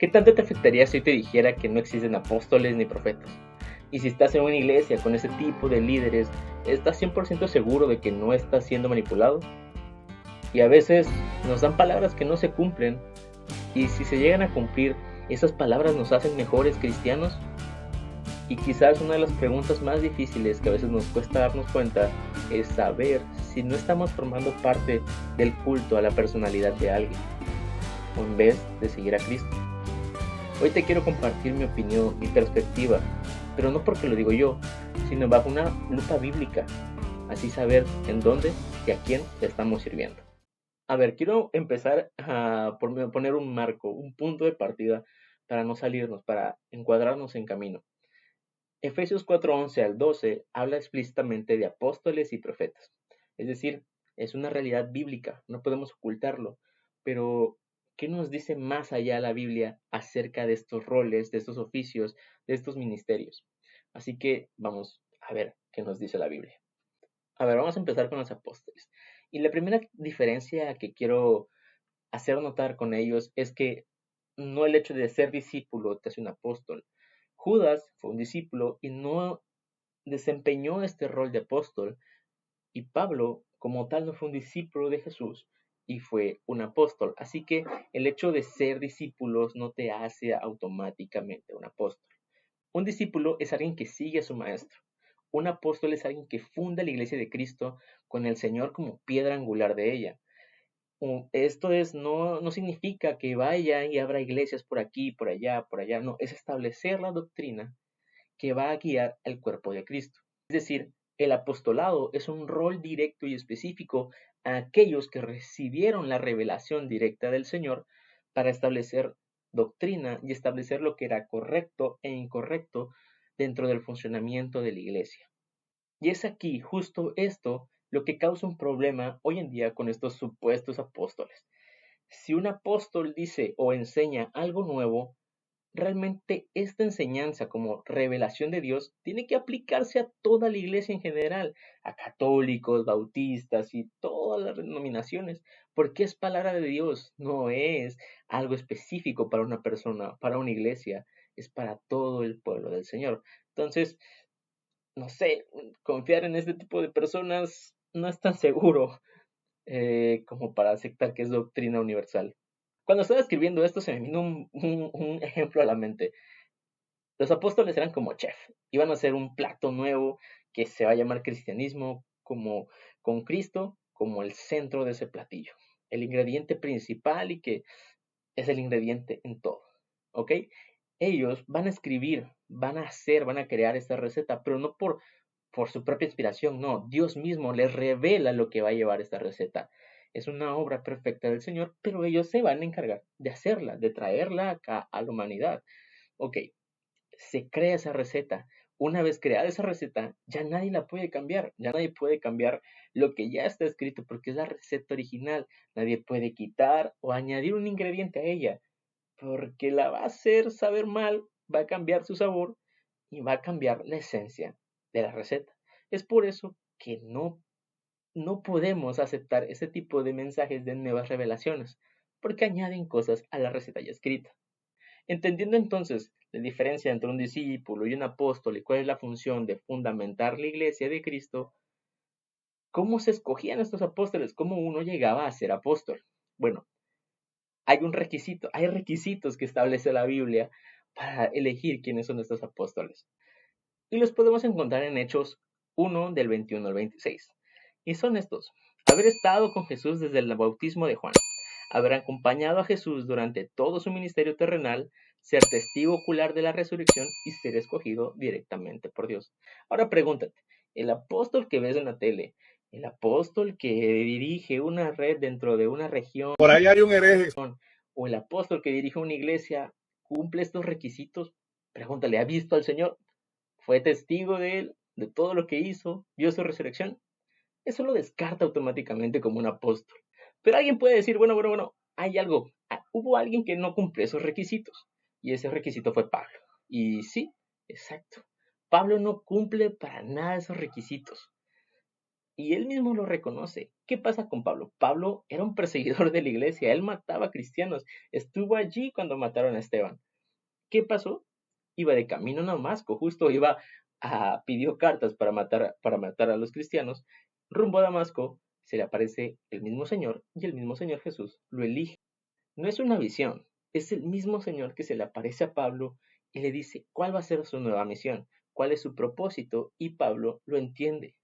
¿Qué tanto te afectaría si yo te dijera que no existen apóstoles ni profetas? Y si estás en una iglesia con ese tipo de líderes, ¿estás 100% seguro de que no estás siendo manipulado? Y a veces nos dan palabras que no se cumplen, y si se llegan a cumplir, ¿esas palabras nos hacen mejores cristianos? Y quizás una de las preguntas más difíciles que a veces nos cuesta darnos cuenta es saber si no estamos formando parte del culto a la personalidad de alguien, o en vez de seguir a Cristo. Hoy te quiero compartir mi opinión, mi perspectiva, pero no porque lo digo yo, sino bajo una lupa bíblica, así saber en dónde y a quién le estamos sirviendo. A ver, quiero empezar por poner un marco, un punto de partida para no salirnos, para encuadrarnos en camino. Efesios 4:11 al 12 habla explícitamente de apóstoles y profetas. Es decir, es una realidad bíblica, no podemos ocultarlo. Pero, ¿qué nos dice más allá la Biblia acerca de estos roles, de estos oficios, de estos ministerios? Así que vamos a ver qué nos dice la Biblia. A ver, vamos a empezar con los apóstoles. Y la primera diferencia que quiero hacer notar con ellos es que no el hecho de ser discípulo te hace un apóstol. Judas fue un discípulo y no desempeñó este rol de apóstol, y Pablo como tal no fue un discípulo de Jesús y fue un apóstol. Así que el hecho de ser discípulos no te hace automáticamente un apóstol. Un discípulo es alguien que sigue a su maestro. Un apóstol es alguien que funda la iglesia de Cristo con el Señor como piedra angular de ella. Esto no significa que vaya y abra iglesias por aquí, por allá, no, es establecer la doctrina que va a guiar al cuerpo de Cristo. Es decir, el apostolado es un rol directo y específico a aquellos que recibieron la revelación directa del Señor para establecer doctrina y establecer lo que era correcto e incorrecto dentro del funcionamiento de la iglesia. Y es aquí justo esto lo que causa un problema hoy en día con estos supuestos apóstoles. Si un apóstol dice o enseña algo nuevo, realmente esta enseñanza como revelación de Dios tiene que aplicarse a toda la iglesia en general, a católicos, bautistas y todas las denominaciones, porque es palabra de Dios, no es algo específico para una persona, para una iglesia, es para todo el pueblo del Señor. Entonces, no sé, confiar en este tipo de personas no es tan seguro como para aceptar que es doctrina universal. Cuando estaba escribiendo esto se me vino un ejemplo a la mente. Los apóstoles eran como chef, iban a hacer un plato nuevo que se va a llamar cristianismo, como con Cristo como el centro de ese platillo, el ingrediente principal y que es el ingrediente en todo, ¿ok? Ellos van a escribir, van a hacer, van a crear esta receta, pero no por su propia inspiración, no, Dios mismo les revela lo que va a llevar esta receta. Es una obra perfecta del Señor, pero ellos se van a encargar de hacerla, de traerla acá a la humanidad. Ok, se crea esa receta. Una vez creada esa receta, ya nadie la puede cambiar, ya nadie puede cambiar lo que ya está escrito porque es la receta original. Nadie puede quitar o añadir un ingrediente a ella porque la va a hacer saber mal, va a cambiar su sabor y va a cambiar la esencia de la receta. Es por eso que no podemos aceptar ese tipo de mensajes de nuevas revelaciones, porque añaden cosas a la receta ya escrita. Entendiendo entonces la diferencia entre un discípulo y un apóstol y cuál es la función de fundamentar la iglesia de Cristo, ¿cómo se escogían estos apóstoles? ¿Cómo uno llegaba a ser apóstol? Bueno, hay requisitos que establece la Biblia para elegir quiénes son estos apóstoles. Y los podemos encontrar en Hechos 1 del 21 al 26. Y son estos: haber estado con Jesús desde el bautismo de Juan, haber acompañado a Jesús durante todo su ministerio terrenal, ser testigo ocular de la resurrección y ser escogido directamente por Dios. Ahora pregúntate, el apóstol que ves en la tele, el apóstol que dirige una red dentro de una región, Por ahí hay un hereje. o el apóstol que dirige una iglesia, ¿cumple estos requisitos? Pregúntale, ¿ha visto al Señor? ¿Fue testigo de él, de todo lo que hizo? ¿Vio su resurrección? Eso lo descarta automáticamente como un apóstol. Pero alguien puede decir, bueno, hay algo. Hubo alguien que no cumple esos requisitos. Y ese requisito fue Pablo. Y sí, exacto. Pablo no cumple para nada esos requisitos. Y él mismo lo reconoce. ¿Qué pasa con Pablo? Pablo era un perseguidor de la iglesia, él mataba cristianos, estuvo allí cuando mataron a Esteban. ¿Qué pasó? Iba de camino a Damasco, justo pidió cartas para matar a los cristianos. Rumbo a Damasco se le aparece el mismo Señor y el mismo Señor Jesús lo elige. No es una visión, es el mismo Señor que se le aparece a Pablo y le dice cuál va a ser su nueva misión, cuál es su propósito, y Pablo lo entiende.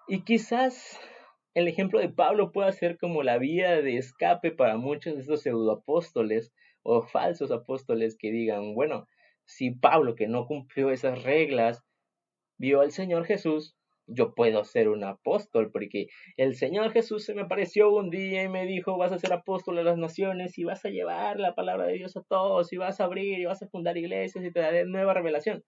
Y quizás el ejemplo de Pablo pueda ser como la vía de escape para muchos de estos pseudoapóstoles o falsos apóstoles que digan, bueno, si Pablo, que no cumplió esas reglas, vio al Señor Jesús, yo puedo ser un apóstol, porque el Señor Jesús se me apareció un día y me dijo, vas a ser apóstol de las naciones y vas a llevar la palabra de Dios a todos y vas a abrir y vas a fundar iglesias y te daré nueva revelación.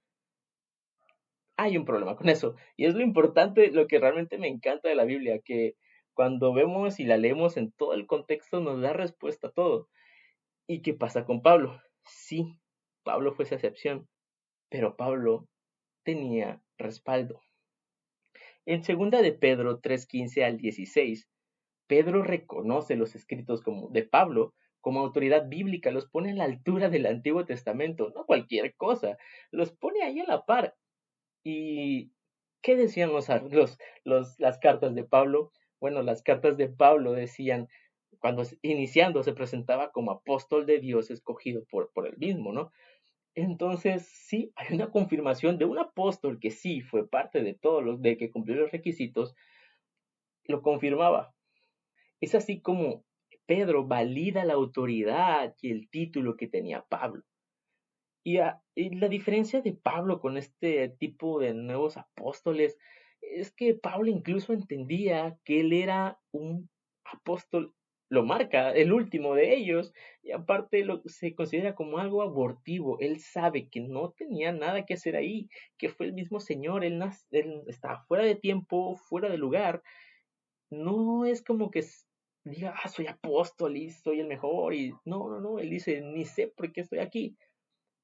Hay un problema con eso. Y es lo importante, lo que realmente me encanta de la Biblia, que cuando vemos y la leemos en todo el contexto nos da respuesta a todo. ¿Y qué pasa con Pablo? Sí, Pablo fue esa excepción, pero Pablo tenía respaldo. En segunda de Pedro 3:15 al 16, Pedro reconoce los escritos de Pablo como autoridad bíblica, los pone a la altura del Antiguo Testamento, no cualquier cosa, los pone ahí a la par. ¿Y qué decían las cartas de Pablo? Bueno, las cartas de Pablo decían, cuando iniciando se presentaba como apóstol de Dios escogido por él mismo, ¿no? Entonces, sí, hay una confirmación de un apóstol que sí fue parte de todos de que cumplió los requisitos, lo confirmaba. Es así como Pedro valida la autoridad y el título que tenía Pablo. Y la diferencia de Pablo con este tipo de nuevos apóstoles es que Pablo incluso entendía que él era un apóstol, lo marca, el último de ellos, y aparte se considera como algo abortivo. Él sabe que no tenía nada que hacer ahí, que fue el mismo Señor, él estaba fuera de tiempo, fuera de lugar. No es como que diga, soy apóstol y soy el mejor, y no, no, no, él dice, ni sé por qué estoy aquí.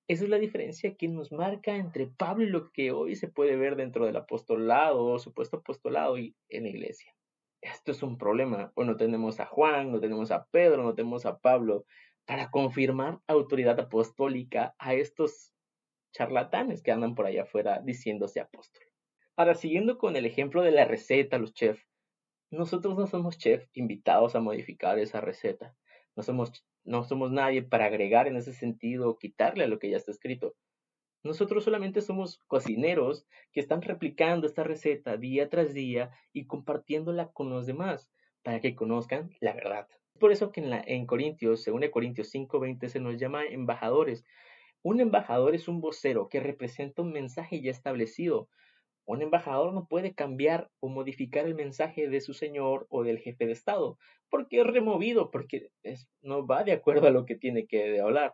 Esa es la diferencia que nos marca entre Pablo y lo que hoy se puede ver dentro del apostolado o supuesto apostolado y en la iglesia. Esto es un problema. Bueno, tenemos a Juan, no tenemos a Pedro, no tenemos a Pablo para confirmar autoridad apostólica a estos charlatanes que andan por allá afuera diciéndose apóstol. Ahora, siguiendo con el ejemplo de la receta, los chefs, nosotros no somos chefs invitados a modificar esa receta. No somos nadie para agregar en ese sentido o quitarle a lo que ya está escrito. Nosotros solamente somos cocineros que están replicando esta receta día tras día y compartiéndola con los demás para que conozcan la verdad. Es por eso que en Corintios, según Corintios 5:20, se nos llama embajadores. Un embajador es un vocero que representa un mensaje ya establecido. Un embajador no puede cambiar o modificar el mensaje de su señor o del jefe de Estado, porque es removido, porque no va de acuerdo a lo que tiene que hablar.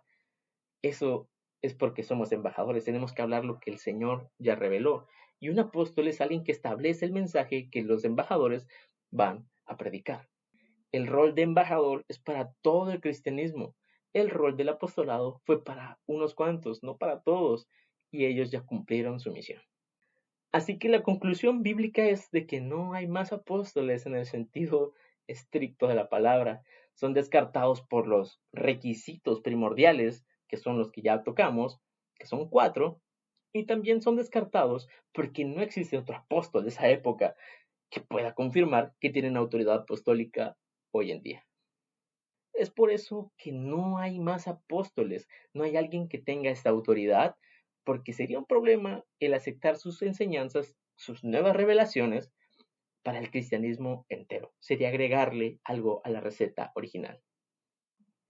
Eso es porque somos embajadores, tenemos que hablar lo que el Señor ya reveló. Y un apóstol es alguien que establece el mensaje que los embajadores van a predicar. El rol de embajador es para todo el cristianismo. El rol del apostolado fue para unos cuantos, no para todos, y ellos ya cumplieron su misión. Así que la conclusión bíblica es de que no hay más apóstoles en el sentido estricto de la palabra. Son descartados por los requisitos primordiales, que son los que ya tocamos, que son 4, y también son descartados porque no existe otro apóstol de esa época que pueda confirmar que tienen autoridad apostólica hoy en día. Es por eso que no hay más apóstoles, no hay alguien que tenga esta autoridad, porque sería un problema el aceptar sus enseñanzas, sus nuevas revelaciones para el cristianismo entero. Sería agregarle algo a la receta original.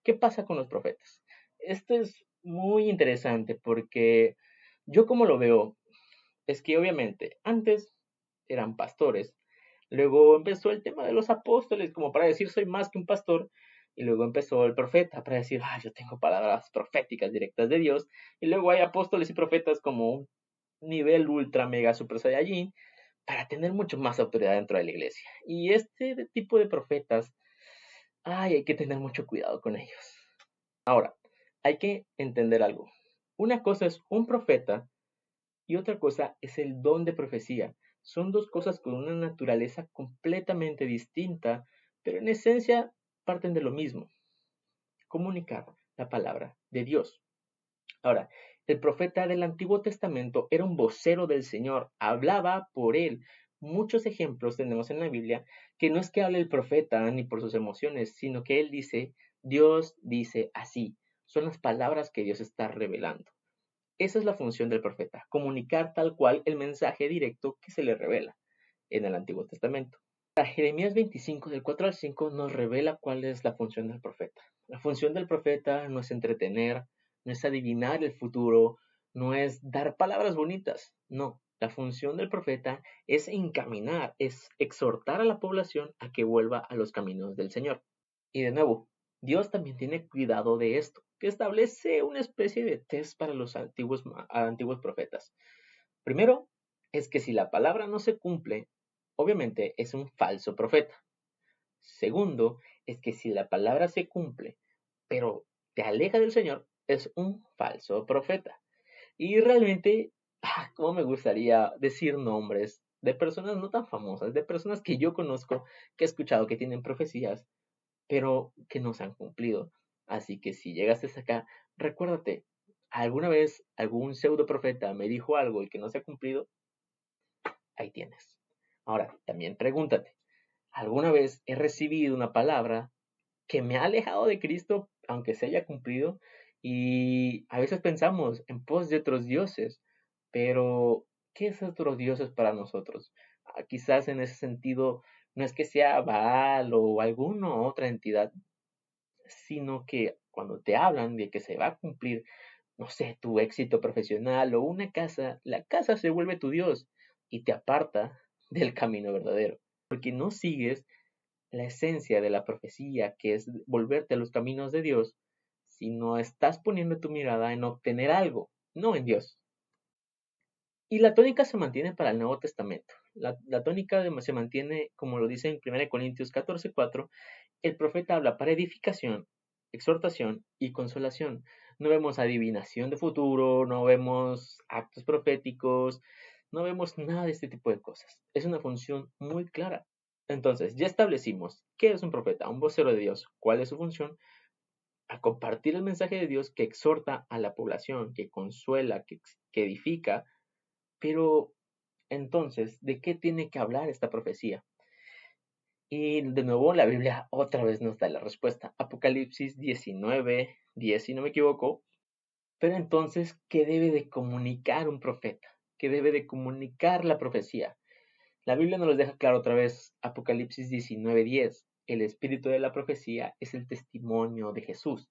¿Qué pasa con los profetas? Esto es muy interesante porque yo como lo veo es que obviamente antes eran pastores, luego empezó el tema de los apóstoles como para decir soy más que un pastor, y luego empezó el profeta para decir yo tengo palabras proféticas directas de Dios, y luego hay apóstoles y profetas como un nivel ultra mega super saiyajin para tener mucho más autoridad dentro de la iglesia. Y este tipo de profetas, hay que tener mucho cuidado con ellos. Ahora, hay que entender algo. Una cosa es un profeta y otra cosa es el don de profecía. Son dos cosas con una naturaleza completamente distinta, pero en esencia parten de lo mismo: comunicar la palabra de Dios. Ahora, el profeta del Antiguo Testamento era un vocero del Señor, hablaba por él. Muchos ejemplos tenemos en la Biblia que no es que hable el profeta ni por sus emociones, sino que él dice, Dios dice así. Son las palabras que Dios está revelando. Esa es la función del profeta, comunicar tal cual el mensaje directo que se le revela en el Antiguo Testamento. Jeremías 25, del 4 al 5, nos revela cuál es la función del profeta. La función del profeta no es entretener, no es adivinar el futuro, no es dar palabras bonitas, no. La función del profeta es encaminar, es exhortar a la población a que vuelva a los caminos del Señor. Y de nuevo, Dios también tiene cuidado de esto, que establece una especie de test para los antiguos profetas. Primero, es que si la palabra no se cumple, obviamente es un falso profeta. Segundo, es que si la palabra se cumple, pero te aleja del Señor, es un falso profeta. Y realmente, cómo me gustaría decir nombres de personas no tan famosas, de personas que yo conozco, que he escuchado que tienen profecías, pero que no se han cumplido. Así que si llegaste hasta acá, recuérdate, alguna vez algún pseudo profeta me dijo algo y que no se ha cumplido, ahí tienes. Ahora, también pregúntate, ¿alguna vez he recibido una palabra que me ha alejado de Cristo, aunque se haya cumplido? Y a veces pensamos en pos de otros dioses, pero ¿qué es otros dioses para nosotros? Quizás en ese sentido no es que sea Baal o alguna otra entidad, sino que cuando te hablan de que se va a cumplir, no sé, tu éxito profesional o una casa, la casa se vuelve tu Dios y te aparta del camino verdadero, porque no sigues la esencia de la profecía, que es volverte a los caminos de Dios, sino estás poniendo tu mirada en obtener algo, no en Dios. Y la tónica se mantiene para el Nuevo Testamento. La tónica se mantiene, como lo dice en 1 Corintios 14:4, el profeta habla para edificación, exhortación y consolación. No vemos adivinación de futuro, no vemos actos proféticos, no vemos nada de este tipo de cosas. Es una función muy clara. Entonces, ya establecimos qué es un profeta, un vocero de Dios, cuál es su función, a compartir el mensaje de Dios que exhorta a la población, que consuela, que edifica, pero entonces, ¿de qué tiene que hablar esta profecía? Y de nuevo la Biblia otra vez nos da la respuesta. Apocalipsis 19:10, si no me equivoco. Pero entonces, ¿qué debe de comunicar un profeta? ¿Qué debe de comunicar la profecía? La Biblia nos los deja claro otra vez. Apocalipsis 19:10. El espíritu de la profecía es el testimonio de Jesús.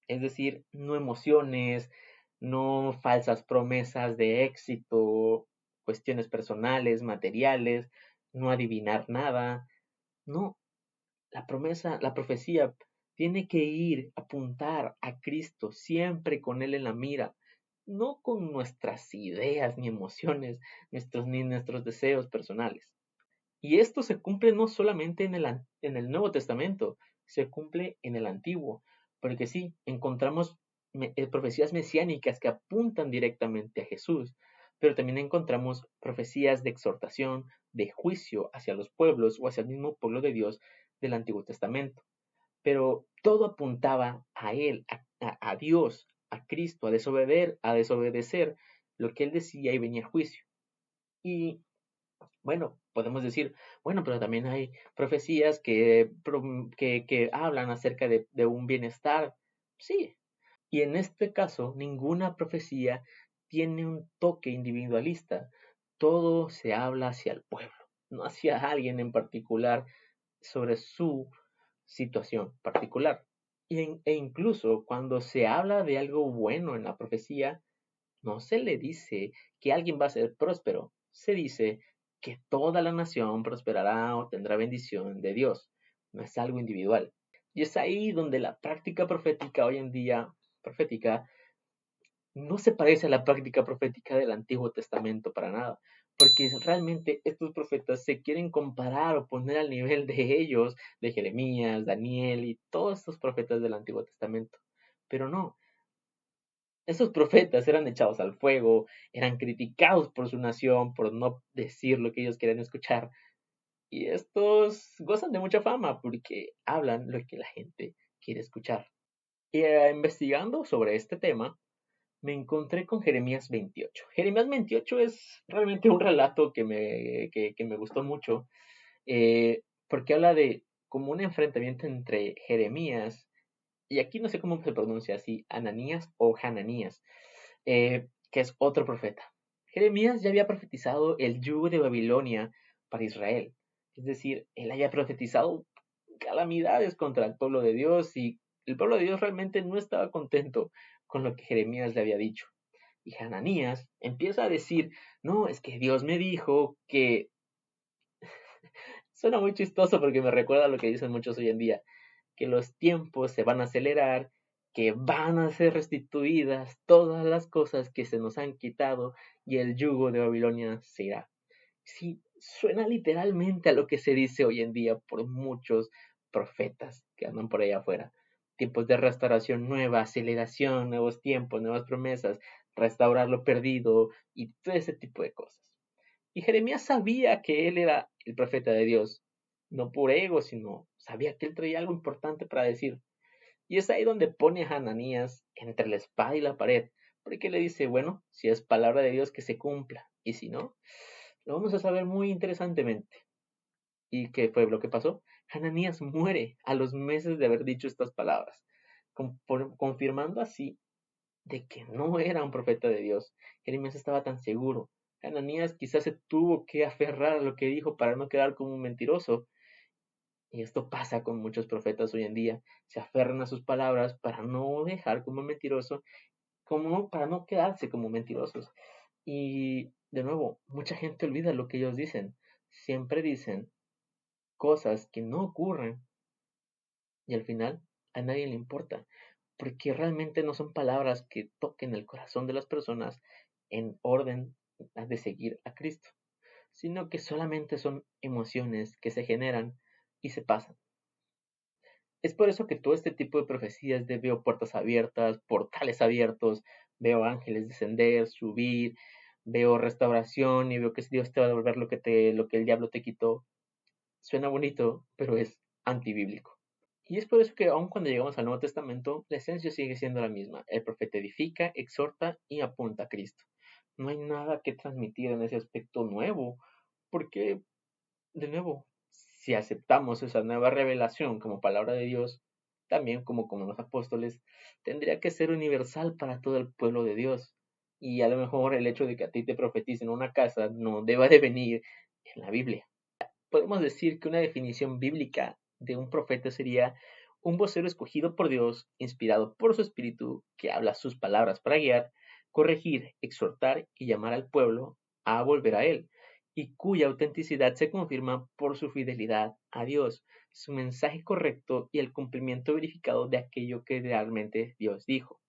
Es decir, no emociones, no falsas promesas de éxito, cuestiones personales, materiales, no adivinar nada. No, la promesa, la profecía tiene que ir, apuntar a Cristo, siempre con Él en la mira, no con nuestras ideas ni emociones, ni nuestros deseos personales. Y esto se cumple no solamente en el Nuevo Testamento, se cumple en el Antiguo, porque sí, encontramos profecías mesiánicas que apuntan directamente a Jesús, pero también encontramos profecías de exhortación, de juicio hacia los pueblos o hacia el mismo pueblo de Dios del Antiguo Testamento. Pero todo apuntaba a Él, a Dios, a Cristo, a desobedecer lo que Él decía y venía el juicio. Y bueno, podemos decir, bueno, pero también hay profecías que hablan acerca de un bienestar. Sí, y en este caso, ninguna profecía tiene un toque individualista. Todo se habla hacia el pueblo, no hacia alguien en particular sobre su situación particular. E incluso cuando se habla de algo bueno en la profecía, no se le dice que alguien va a ser próspero, se dice que toda la nación prosperará o tendrá bendición de Dios. No es algo individual. Y es ahí donde la práctica profética hoy en día, profética, no se parece a la práctica profética del Antiguo Testamento para nada, porque realmente estos profetas se quieren comparar o poner al nivel de ellos, de Jeremías, Daniel y todos estos profetas del Antiguo Testamento. Pero no, Estos profetas eran echados al fuego, eran criticados por su nación por no decir lo que ellos querían escuchar. Y estos gozan de mucha fama porque hablan lo que la gente quiere escuchar. Y investigando sobre este tema, me encontré con Jeremías 28. Jeremías 28 es realmente un relato que me gustó mucho, porque habla de como un enfrentamiento entre Jeremías, y aquí no sé cómo se pronuncia así, Ananías o Hananías, que es otro profeta. Jeremías ya había profetizado el yugo de Babilonia para Israel. Es decir, él había profetizado calamidades contra el pueblo de Dios y el pueblo de Dios realmente no estaba contento con lo que Jeremías le había dicho. Y Hananías empieza a decir, no, es que Dios me dijo que... Suena muy chistoso porque me recuerda a lo que dicen muchos hoy en día, que los tiempos se van a acelerar, que van a ser restituidas todas las cosas que se nos han quitado y el yugo de Babilonia se irá. Sí, suena literalmente a lo que se dice hoy en día por muchos profetas que andan por allá afuera. Tiempos de restauración nueva, aceleración, nuevos tiempos, nuevas promesas, restaurar lo perdido y todo ese tipo de cosas. Y Jeremías sabía que él era el profeta de Dios, no por ego, sino sabía que él traía algo importante para decir. Y es ahí donde pone a Hananías entre la espada y la pared, porque le dice, bueno, si es palabra de Dios que se cumpla, y si no, lo vamos a saber muy interesantemente. ¿Y qué fue lo que pasó? Hananías muere a los meses de haber dicho estas palabras, confirmando así de que no era un profeta de Dios. Jeremías estaba tan seguro. Hananías quizás se tuvo que aferrar a lo que dijo para no quedar como un mentiroso. Y esto pasa con muchos profetas hoy en día. Se aferran a sus palabras para no dejar como mentiroso, como para no quedarse como mentirosos. Y de nuevo, mucha gente olvida lo que ellos dicen. Siempre dicen cosas que no ocurren y al final a nadie le importa, porque realmente no son palabras que toquen el corazón de las personas en orden de seguir a Cristo, sino que solamente son emociones que se generan y se pasan. Es por eso que todo este tipo de profecías de veo puertas abiertas, portales abiertos, veo ángeles descender, subir, veo restauración y veo que Dios te va a devolver lo que el diablo te quitó. Suena bonito, pero es antibíblico. Y es por eso que aun cuando llegamos al Nuevo Testamento, la esencia sigue siendo la misma. El profeta edifica, exhorta y apunta a Cristo. No hay nada que transmitir en ese aspecto nuevo, porque, de nuevo, si aceptamos esa nueva revelación como palabra de Dios, también como los apóstoles, tendría que ser universal para todo el pueblo de Dios. Y a lo mejor el hecho de que a ti te profeticen en una casa no deba de venir en la Biblia. Podemos decir que una definición bíblica de un profeta sería un vocero escogido por Dios, inspirado por su espíritu, que habla sus palabras para guiar, corregir, exhortar y llamar al pueblo a volver a él, y cuya autenticidad se confirma por su fidelidad a Dios, su mensaje correcto y el cumplimiento verificado de aquello que realmente Dios dijo.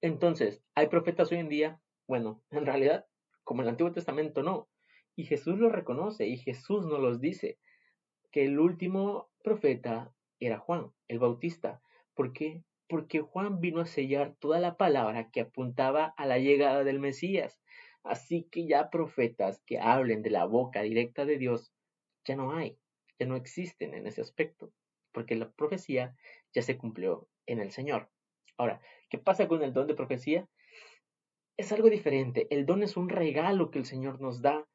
Entonces, ¿hay profetas hoy en día? Bueno, en realidad, como en el Antiguo Testamento, no. Y Jesús los reconoce y Jesús nos los dice que el último profeta era Juan, el Bautista. ¿Por qué? Porque Juan vino a sellar toda la palabra que apuntaba a la llegada del Mesías. Así que ya profetas que hablen de la boca directa de Dios, ya no hay, ya no existen en ese aspecto, porque la profecía ya se cumplió en el Señor. Ahora, ¿qué pasa con el don de profecía? Es algo diferente. El don es un regalo que el Señor nos da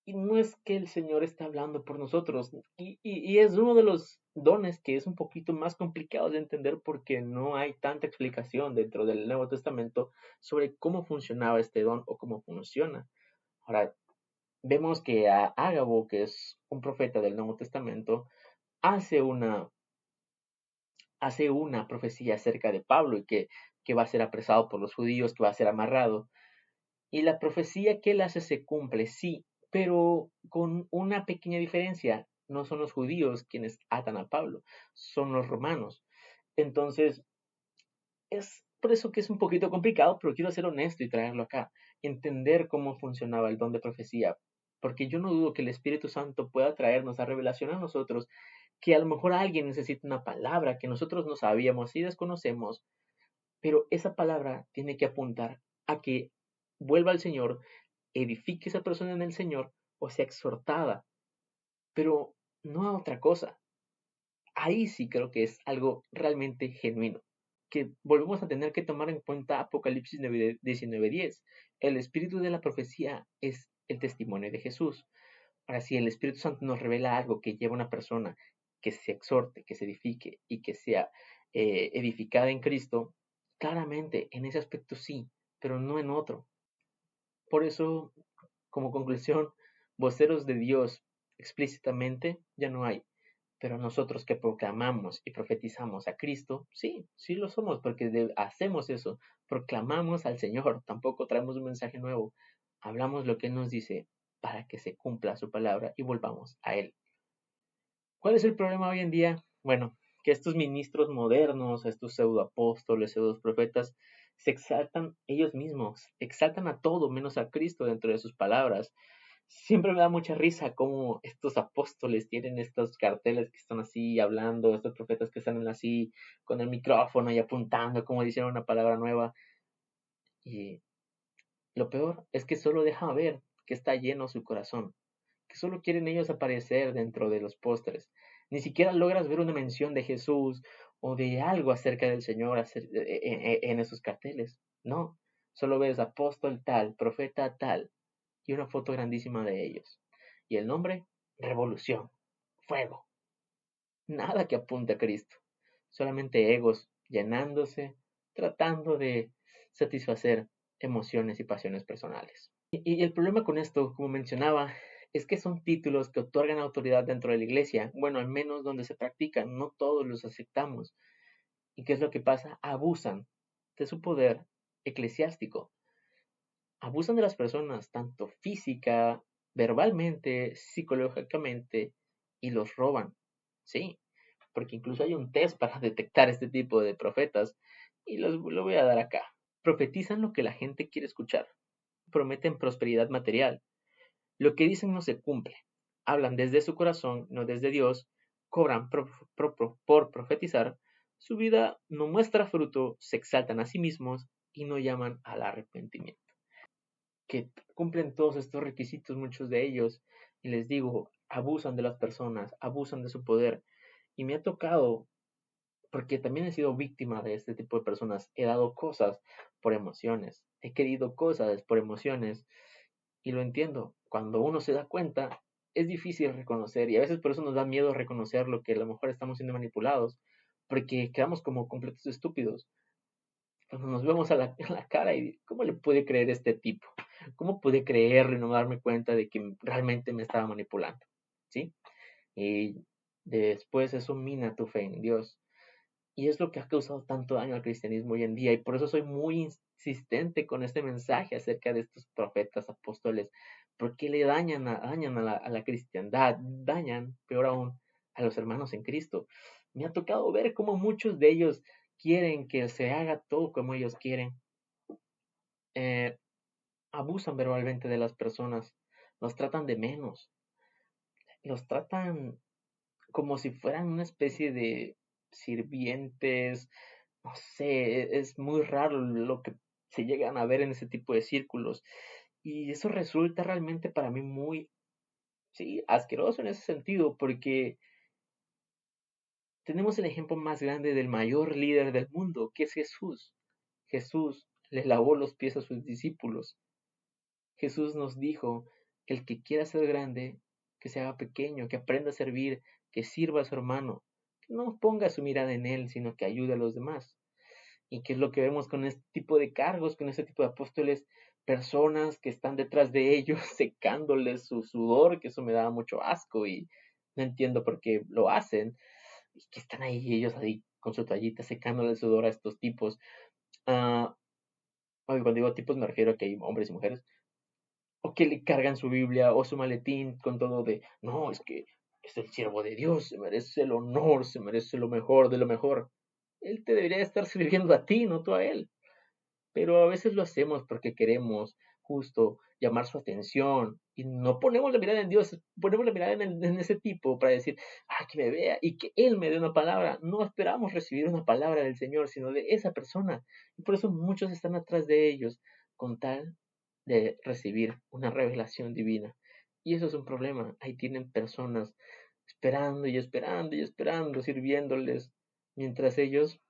y no es que el Señor está hablando por nosotros. Y es uno de los dones que es un poquito más complicado de entender porque no hay tanta explicación dentro del Nuevo Testamento sobre cómo funcionaba este don o cómo funciona. Ahora, vemos que a Ágabo, que es un profeta del Nuevo Testamento, hace una, hace una profecía acerca de Pablo y que va a ser apresado por los judíos, que va a ser amarrado. Y la profecía que él hace se cumple, sí, pero con una pequeña diferencia. No son los judíos quienes atan a Pablo, son los romanos. Entonces, es por eso que es un poquito complicado, pero quiero ser honesto y traerlo acá. Entender cómo funcionaba el don de profecía. Porque yo no dudo que el Espíritu Santo pueda traernos a revelación a nosotros que a lo mejor alguien necesita una palabra que nosotros no sabíamos y desconocemos Pero esa palabra tiene que apuntar a que vuelva al Señor, edifique esa persona en el Señor o sea exhortada, pero no a otra cosa. Ahí sí creo que es algo realmente genuino, que volvemos a tener que tomar en cuenta Apocalipsis 19:10. El espíritu de la profecía es el testimonio de Jesús. Ahora, si el Espíritu Santo nos revela algo que lleva a una persona que se exhorte, que se edifique y que sea edificada en Cristo, claramente en ese aspecto sí, pero no en otro. Por eso, como conclusión, voceros de Dios explícitamente ya no hay. Pero nosotros que proclamamos y profetizamos a Cristo, sí, sí lo somos, porque hacemos eso, proclamamos al Señor, tampoco traemos un mensaje nuevo, hablamos lo que Él nos dice para que se cumpla su palabra y volvamos a Él. ¿Cuál es el problema hoy en día? Bueno, que estos ministros modernos, estos pseudoapóstoles, pseudoprofetas, se exaltan ellos mismos, exaltan a todo menos a Cristo dentro de sus palabras. Siempre me da mucha risa cómo estos apóstoles tienen estos carteles que están así hablando, estos profetas que están así con el micrófono y apuntando como dicen una palabra nueva. Y lo peor es que solo deja ver que está lleno su corazón, que solo quieren ellos aparecer dentro de los pósters. Ni siquiera logras ver una mención de Jesús o de algo acerca del Señor en esos carteles. No, solo ves apóstol tal, profeta tal y una foto grandísima de ellos. Y el nombre, revolución, fuego. Nada que apunte a Cristo. Solamente egos llenándose, tratando de satisfacer emociones y pasiones personales. Y el problema con esto, como mencionaba, es que son títulos que otorgan autoridad dentro de la iglesia, bueno, al menos donde se practican, no todos los aceptamos. ¿Y qué es lo que pasa? Abusan de su poder eclesiástico, abusan de las personas, tanto física, verbalmente, psicológicamente, y los roban. Sí, porque incluso hay un test para detectar este tipo de profetas, y lo voy a dar acá. Profetizan lo que la gente quiere escuchar, prometen prosperidad material, lo que dicen no se cumple, hablan desde su corazón, no desde Dios, cobran por profetizar, su vida no muestra fruto, se exaltan a sí mismos y no llaman al arrepentimiento. Que cumplen todos estos requisitos, muchos de ellos, y les digo, abusan de las personas, abusan de su poder. Y me ha tocado, porque también he sido víctima de este tipo de personas, he dado cosas por emociones, he querido cosas por emociones, y lo entiendo, cuando uno se da cuenta, es difícil reconocer, y a veces por eso nos da miedo reconocer lo que a lo mejor estamos siendo manipulados, porque quedamos como completos estúpidos cuando nos vemos a la cara y ¿cómo le puede creer este tipo? ¿Cómo pude creerlo y no darme cuenta de que realmente me estaba manipulando? ¿Sí? Y después eso mina tu fe en Dios. Y es lo que ha causado tanto daño al cristianismo hoy en día. Y por eso soy muy insistente con este mensaje acerca de estos profetas, apóstoles, porque le dañan a la cristiandad, dañan, peor aún, a los hermanos en Cristo. Me ha tocado ver cómo muchos de ellos quieren que se haga todo como ellos quieren. Eh, Abusan verbalmente de las personas, los tratan de menos, los tratan como si fueran una especie de sirvientes, no sé, es muy raro lo que se llegan a ver en ese tipo de círculos. Y eso resulta realmente para mí muy, sí, asqueroso en ese sentido, porque tenemos el ejemplo más grande del mayor líder del mundo, que es Jesús. Jesús le lavó los pies a sus discípulos. Jesús nos dijo, el que quiera ser grande, que se haga pequeño, que aprenda a servir, que sirva a su hermano, que no ponga su mirada en él, sino que ayude a los demás. Y que es lo que vemos con este tipo de cargos, con este tipo de apóstoles, personas que están detrás de ellos secándoles su sudor, que eso me da mucho asco y no entiendo por qué lo hacen, y que están ahí ellos ahí con su toallita secándole el sudor a estos tipos. Ah, cuando digo tipos me refiero a que hay hombres y mujeres, o que le cargan su Biblia o su maletín con todo de, no, es que es el siervo de Dios, se merece el honor, se merece lo mejor de lo mejor. Él te debería estar sirviendo a ti, no tú a él. Pero a veces lo hacemos porque queremos justo, llamar su atención. Y no ponemos la mirada en Dios, ponemos la mirada en ese tipo para decir, que me vea y que Él me dé una palabra. No esperamos recibir una palabra del Señor, sino de esa persona. Y por eso muchos están atrás de ellos con tal de recibir una revelación divina. Y eso es un problema. Ahí tienen personas esperando y esperando y esperando, sirviéndoles, mientras ellos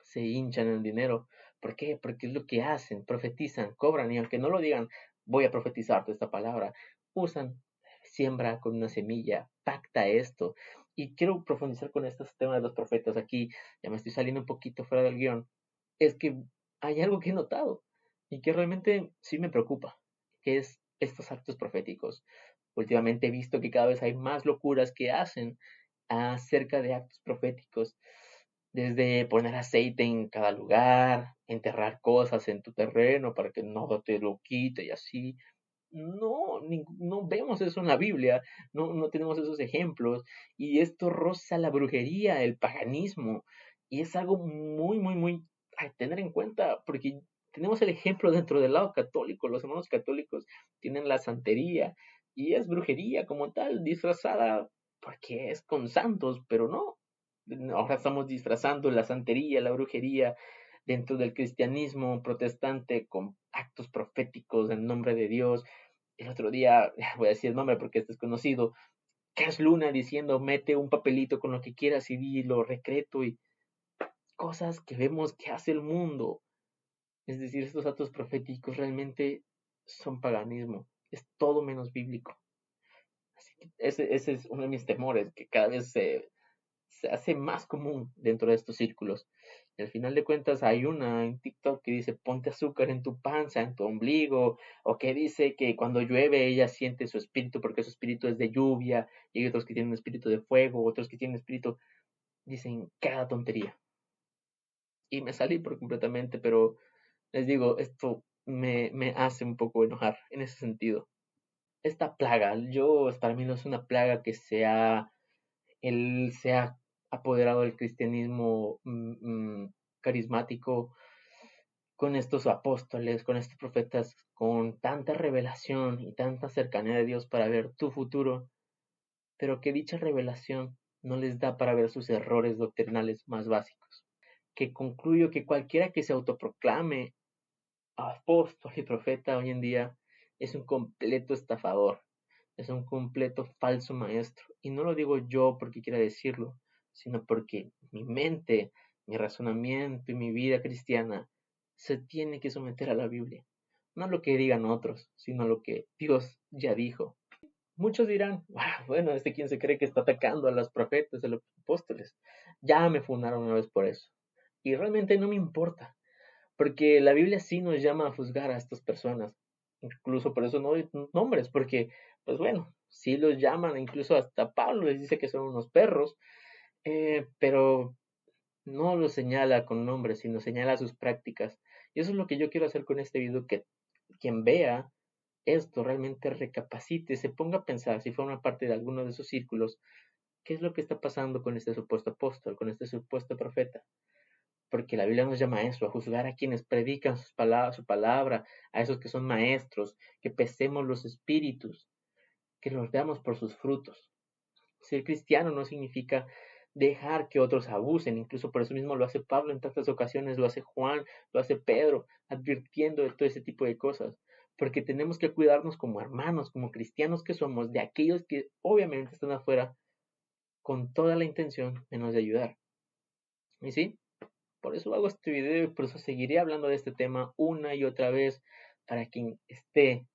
se hinchan en dinero. ¿Por qué? Porque es lo que hacen, profetizan, cobran, y aunque no lo digan, voy a profetizarte esta palabra, usan, siembra con una semilla, pacta esto. Y quiero profundizar con este tema de los profetas aquí, ya me estoy saliendo un poquito fuera del guión, es que hay algo que he notado y que realmente sí me preocupa, que es estos actos proféticos. Últimamente he visto que cada vez hay más locuras que hacen acerca de actos proféticos, desde poner aceite en cada lugar, enterrar cosas en tu terreno para que no te lo quite y así. No, no vemos eso en la Biblia, no tenemos esos ejemplos, y esto roza la brujería, el paganismo, y es algo muy, muy, muy a tener en cuenta, porque tenemos el ejemplo dentro del lado católico, los hermanos católicos tienen la santería, y es brujería como tal, disfrazada porque es con santos, pero no, ahora estamos disfrazando la santería, la brujería dentro del cristianismo protestante con actos proféticos en nombre de Dios. El otro día, voy a decir el nombre porque este es conocido, Cash Luna diciendo mete un papelito con lo que quieras y dilo, recreto, y cosas que vemos que hace el mundo. Es decir, estos actos proféticos realmente son paganismo, es todo menos bíblico. Así que ese es uno de mis temores, que cada vez se hace más común dentro de estos círculos. Y al final de cuentas hay una en TikTok que dice ponte azúcar en tu panza, en tu ombligo, o que dice que cuando llueve ella siente su espíritu porque su espíritu es de lluvia, y hay otros que tienen espíritu de fuego, otros que tienen espíritu, dicen cada tontería. Y me salí por completamente, pero les digo, esto me hace un poco enojar en ese sentido. Esta plaga, para mí no es una plaga que él se ha apoderado del cristianismo carismático con estos apóstoles, con estos profetas, con tanta revelación y tanta cercanía de Dios para ver tu futuro, pero que dicha revelación no les da para ver sus errores doctrinales más básicos. Que concluyo que cualquiera que se autoproclame apóstol y profeta hoy en día es un completo estafador, es un completo falso maestro. Y no lo digo yo porque quiera decirlo, sino porque mi mente, mi razonamiento y mi vida cristiana se tiene que someter a la Biblia. No a lo que digan otros, sino a lo que Dios ya dijo. Muchos dirán, bueno, quién se cree que está atacando a los profetas, a los apóstoles. Ya me fundaron una vez por eso. Y realmente no me importa, porque la Biblia sí nos llama a juzgar a estas personas. Incluso por eso no hay nombres, porque, pues bueno, sí los llaman, incluso hasta Pablo les dice que son unos perros, pero no los señala con nombres, sino señala sus prácticas. Y eso es lo que yo quiero hacer con este video, que quien vea esto realmente recapacite, se ponga a pensar, si forma parte de alguno de esos círculos, qué es lo que está pasando con este supuesto apóstol, con este supuesto profeta. Porque la Biblia nos llama a eso, a juzgar a quienes predican su palabra, a esos que son maestros, que pesemos los espíritus, que los veamos por sus frutos. Ser cristiano no significa dejar que otros abusen, incluso por eso mismo lo hace Pablo en tantas ocasiones, lo hace Juan, lo hace Pedro, advirtiendo de todo ese tipo de cosas, porque tenemos que cuidarnos como hermanos, como cristianos que somos, de aquellos que obviamente están afuera con toda la intención de nos ayudar. ¿Y sí? Por eso hago este video y por eso seguiré hablando de este tema una y otra vez para quien esté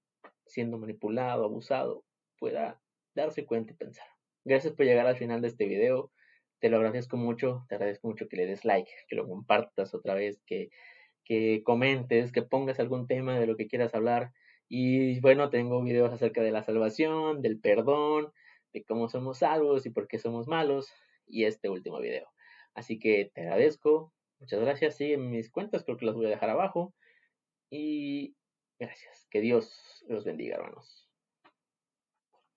siendo manipulado, abusado, pueda darse cuenta y pensar. Gracias por llegar al final de este video. Te lo agradezco mucho, te agradezco mucho que le des like, que lo compartas otra vez, que comentes, que pongas algún tema de lo que quieras hablar. Y bueno, tengo videos acerca de la salvación, del perdón, de cómo somos salvos y por qué somos malos, y este último video. Así que te agradezco, muchas gracias, siguen mis cuentas, creo que las voy a dejar abajo. Y gracias, que Dios los bendiga, hermanos.